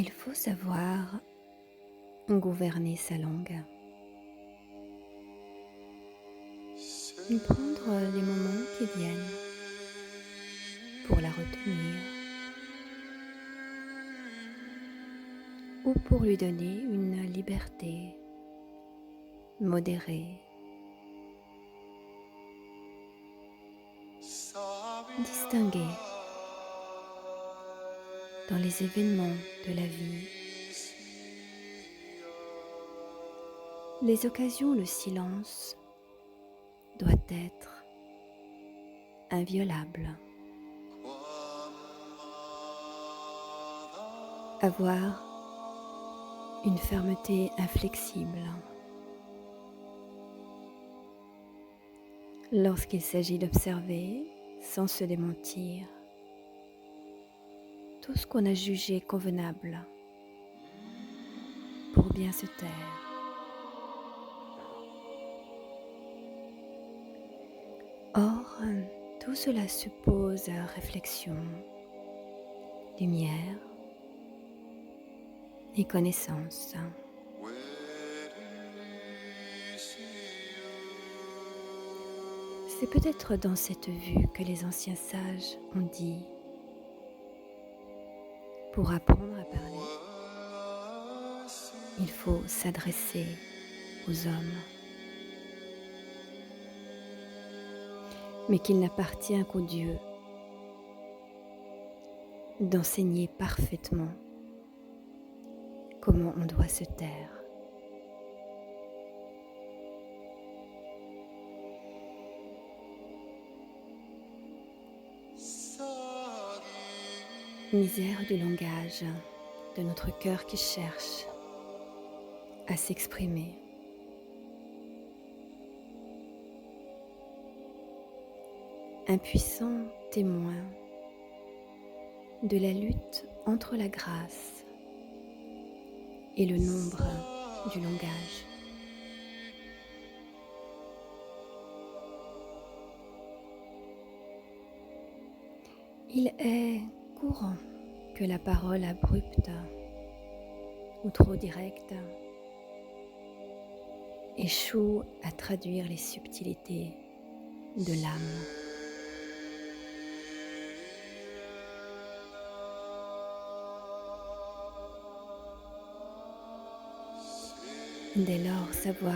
Il faut savoir gouverner sa langue, prendre les moments qui viennent pour la retenir ou pour lui donner une liberté modérée, distinguer dans les événements de la vie les occasions où le silence doit être inviolable. Avoir une fermeté inflexible lorsqu'il s'agit d'observer sans se démentir tout ce qu'on a jugé convenable pour bien se taire. Or, tout cela suppose réflexion, lumière et connaissance. C'est peut-être dans cette vue que les anciens sages ont dit: pour apprendre à parler, il faut s'adresser aux hommes, mais qu'il n'appartient qu'aux dieux d'enseigner parfaitement comment on doit se taire. Misère du langage, de notre cœur qui cherche à s'exprimer. Impuissant témoin de la lutte entre la grâce et le nombre du langage. Il est courant que la parole abrupte ou trop directe échoue à traduire les subtilités de l'âme. Dès lors, savoir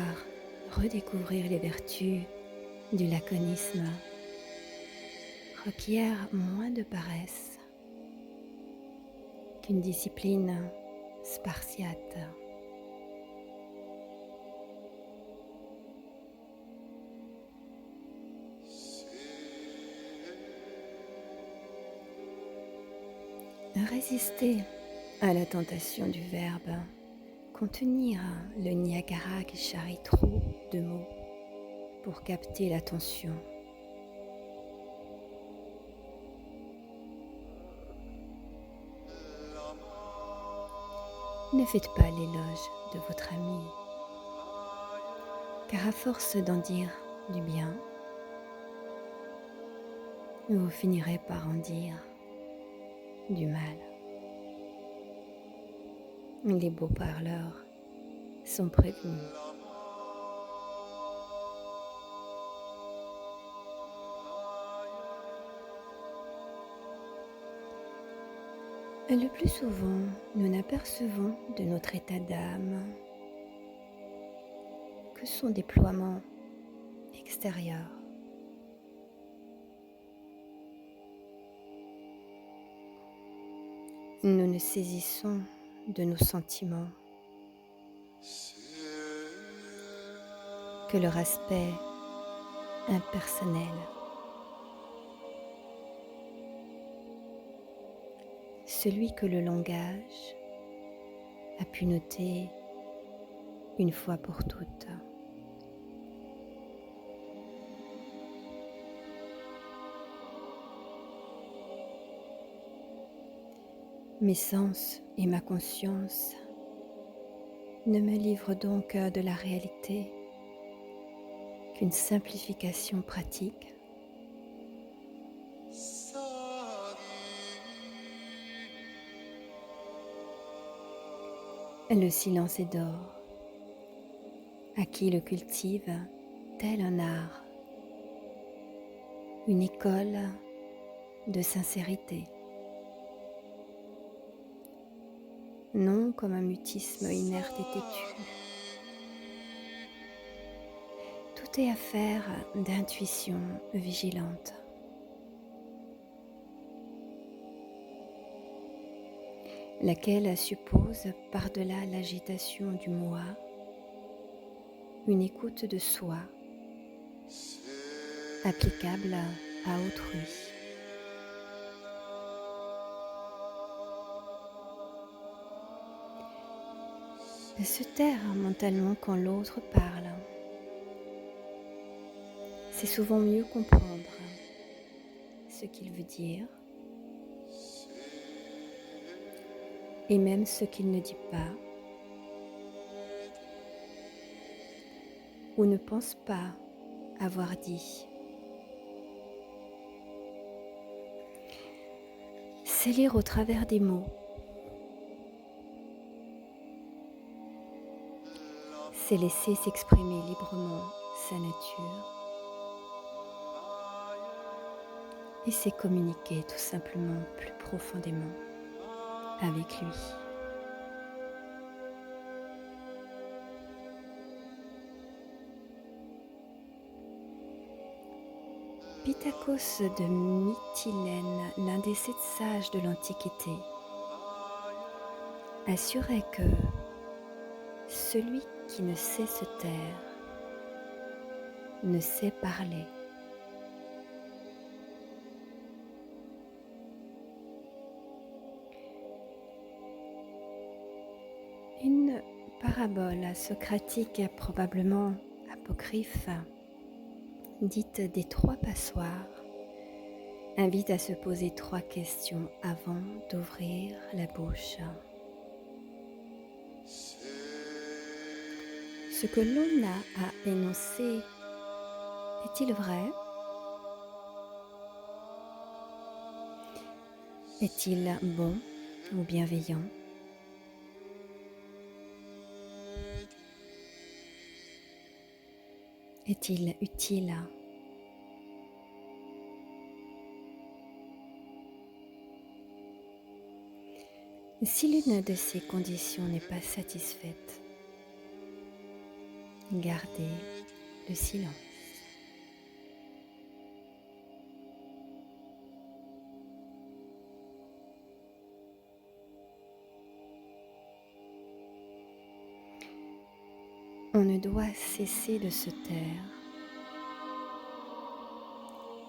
redécouvrir les vertus du laconisme requiert moins de paresse qu'une discipline spartiate. Résister à la tentation du verbe, contenir le Niagara qui charrie trop de mots pour capter l'attention. Ne faites pas l'éloge de votre ami, car à force d'en dire du bien, vous finirez par en dire du mal. Les beaux parleurs sont prévenus. Le plus souvent, nous n'apercevons de notre état d'âme que son déploiement extérieur. Nous ne saisissons de nos sentiments que leur aspect impersonnel. Celui que le langage a pu noter une fois pour toutes. Mes sens et ma conscience ne me livrent donc de la réalité qu'une simplification pratique Le silence est d'or, à qui le cultive tel un art, une école de sincérité, non comme un mutisme inerte et têtu. Tout est affaire d'intuition vigilante. Laquelle suppose, par-delà l'agitation du moi, une écoute de soi, applicable à autrui. Se taire mentalement quand l'autre parle, c'est souvent mieux comprendre ce qu'il veut dire et même ce qu'il ne dit pas ou ne pense pas avoir dit. C'est lire au travers des mots. C'est laisser s'exprimer librement sa nature et c'est communiquer tout simplement plus profondément avec lui. Pittakos de Mytilène, l'un des 7 sages de l'Antiquité, assurait que celui qui ne sait se taire ne sait parler. Une parabole socratique probablement apocryphe, dite des 3 passoires, invite à se poser 3 questions avant d'ouvrir la bouche. Ce que l'on a à énoncer est-il vrai? Est-il bon ou bienveillant? Est-il utile? Si l'une de ces conditions n'est pas satisfaite, gardez le silence. On ne doit cesser de se taire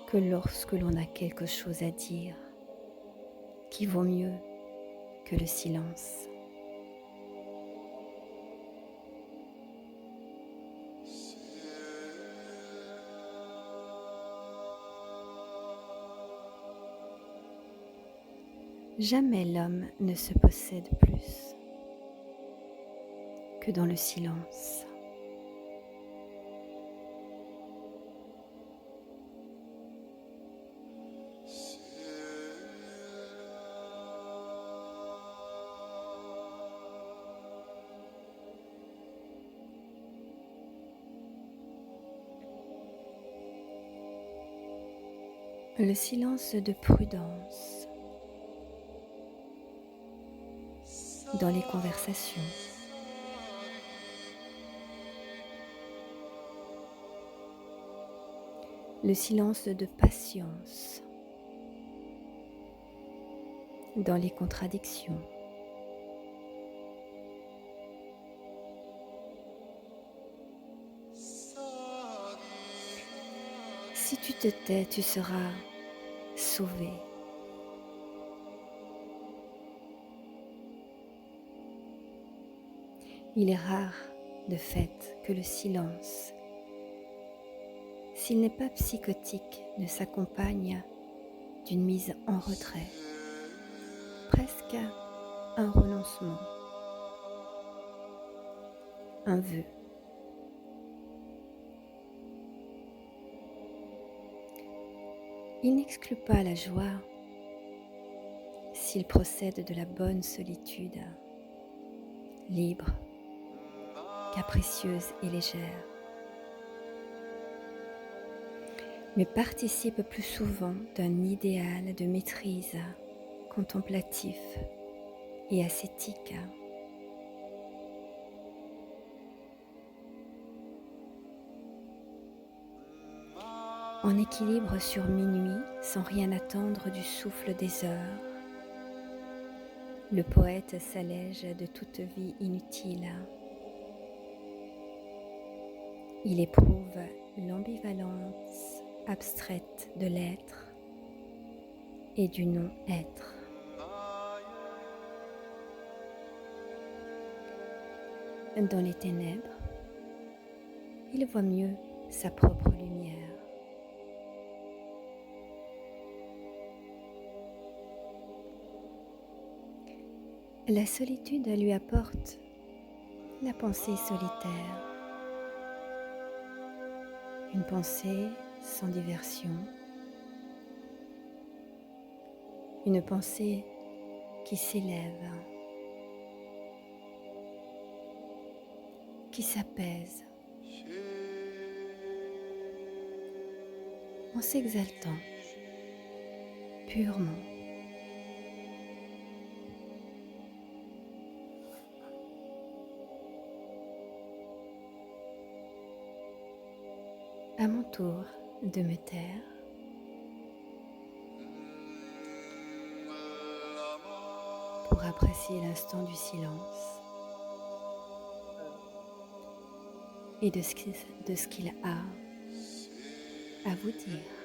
que lorsque l'on a quelque chose à dire qui vaut mieux que le silence. Jamais l'homme ne se possède plus que dans le silence. Le silence de prudence dans les conversations. Le silence de patience dans les contradictions. Si tu te tais, tu seras sauvé. Il est rare, de fait, que le silence, s'il n'est pas psychotique, ne s'accompagne d'une mise en retrait, presque un renoncement, un vœu. Il n'exclut pas la joie s'il procède de la bonne solitude, libre, capricieuse et légère, mais participe plus souvent d'un idéal de maîtrise contemplatif et ascétique. En équilibre sur minuit, sans rien attendre du souffle des heures, le poète s'allège de toute vie inutile. Il éprouve l'ambivalence abstraite de l'être et du non-être. Dans les ténèbres, il voit mieux sa propre lumière. La solitude lui apporte la pensée solitaire, une pensée sans diversion, une pensée qui s'élève, qui s'apaise en s'exaltant purement. À mon tour de me taire, pour apprécier l'instant du silence et de ce qu'il a à vous dire.